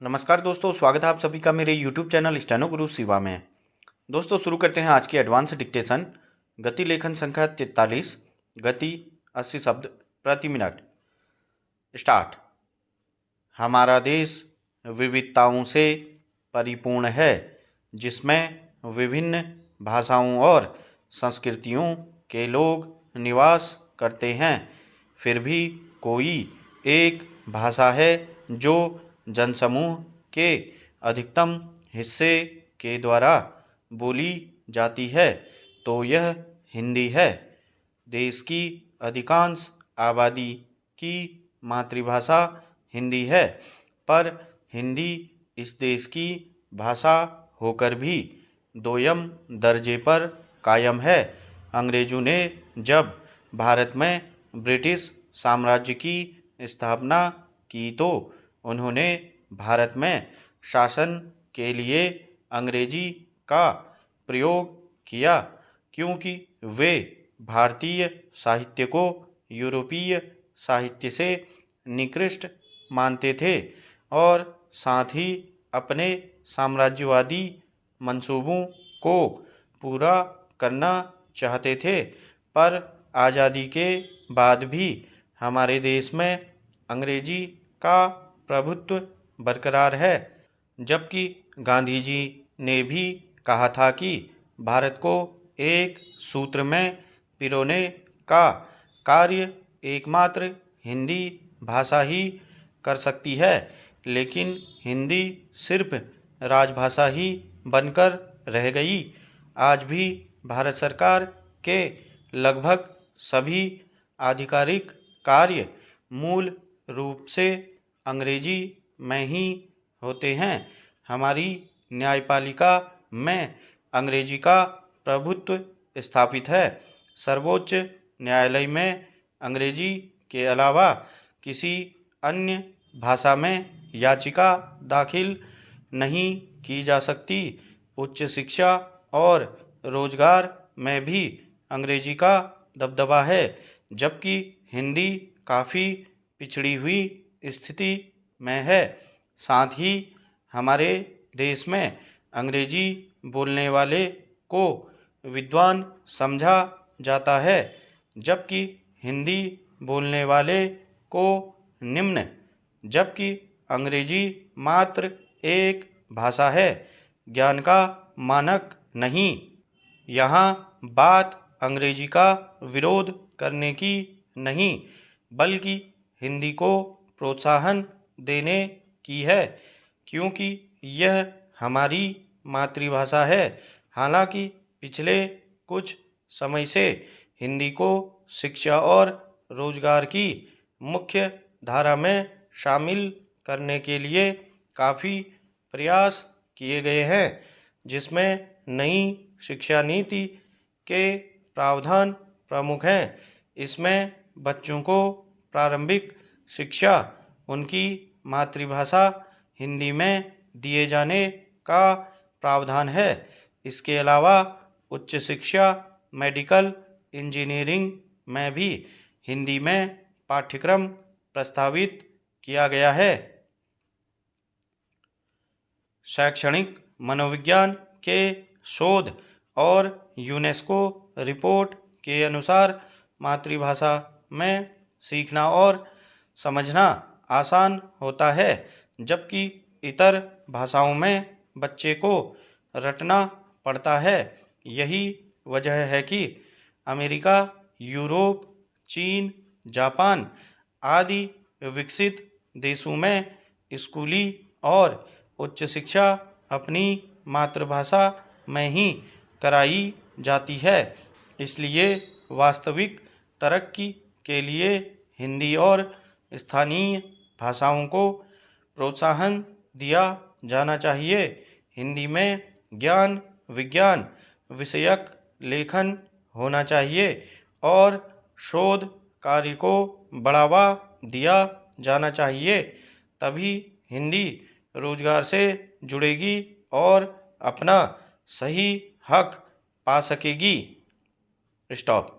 नमस्कार दोस्तों, स्वागत है आप सभी का मेरे YouTube चैनल स्टेनो गुरु शिवा में। दोस्तों शुरू करते हैं आज की एडवांस डिक्टेशन। गति लेखन संख्या 43, गति 80 शब्द प्रति मिनट। स्टार्ट। हमारा देश विविधताओं से परिपूर्ण है, जिसमें विभिन्न भाषाओं और संस्कृतियों के लोग निवास करते हैं। फिर भी कोई एक भाषा है जो जनसमूह के अधिकतम हिस्से के द्वारा बोली जाती है, तो यह हिंदी है। देश की अधिकांश आबादी की मातृभाषा हिंदी है, पर हिंदी इस देश की भाषा होकर भी दोयम दर्जे पर कायम है। अंग्रेजों ने जब भारत में ब्रिटिश साम्राज्य की स्थापना की तो उन्होंने भारत में शासन के लिए अंग्रेजी का प्रयोग किया, क्योंकि वे भारतीय साहित्य को यूरोपीय साहित्य से निकृष्ट मानते थे और साथ ही अपने साम्राज्यवादी मंसूबों को पूरा करना चाहते थे। पर आज़ादी के बाद भी हमारे देश में अंग्रेजी का प्रभुत्व बरकरार है, जबकि गांधी जी ने भी कहा था कि भारत को एक सूत्र में पिरोने का कार्य एकमात्र हिंदी भाषा ही कर सकती है। लेकिन हिंदी सिर्फ राजभाषा ही बनकर रह गई। आज भी भारत सरकार के लगभग सभी आधिकारिक कार्य मूल रूप से अंग्रेजी में ही होते हैं। हमारी न्यायपालिका में अंग्रेजी का प्रभुत्व स्थापित है। सर्वोच्च न्यायालय में अंग्रेजी के अलावा किसी अन्य भाषा में याचिका दाखिल नहीं की जा सकती। उच्च शिक्षा और रोजगार में भी अंग्रेजी का दबदबा है, जबकि हिंदी काफ़ी पिछड़ी हुई स्थिति में है। साथ ही हमारे देश में अंग्रेजी बोलने वाले को विद्वान समझा जाता है, जबकि हिंदी बोलने वाले को निम्न। जबकि अंग्रेजी मात्र एक भाषा है, ज्ञान का मानक नहीं। यहाँ बात अंग्रेजी का विरोध करने की नहीं, बल्कि हिंदी को प्रोत्साहन देने की है, क्योंकि यह हमारी मातृभाषा है। हालांकि पिछले कुछ समय से हिंदी को शिक्षा और रोजगार की मुख्य धारा में शामिल करने के लिए काफ़ी प्रयास किए गए हैं, जिसमें नई शिक्षा नीति के प्रावधान प्रमुख हैं। इसमें बच्चों को प्रारंभिक शिक्षा उनकी मातृभाषा हिंदी में दिए जाने का प्रावधान है। इसके अलावा उच्च शिक्षा, मेडिकल, इंजीनियरिंग में भी हिंदी में पाठ्यक्रम प्रस्तावित किया गया है। शैक्षणिक मनोविज्ञान के शोध और यूनेस्को रिपोर्ट के अनुसार मातृभाषा में सीखना और समझना आसान होता है, जबकि इतर भाषाओं में बच्चे को रटना पड़ता है। यही वजह है कि अमेरिका, यूरोप, चीन, जापान आदि विकसित देशों में स्कूली और उच्च शिक्षा अपनी मातृभाषा में ही कराई जाती है। इसलिए वास्तविक तरक्की के लिए हिंदी और स्थानीय भाषाओं को प्रोत्साहन दिया जाना चाहिए। हिंदी में ज्ञान विज्ञान विषयक लेखन होना चाहिए और शोध कार्य को बढ़ावा दिया जाना चाहिए। तभी हिंदी रोजगार से जुड़ेगी और अपना सही हक पा सकेगी। स्टॉप।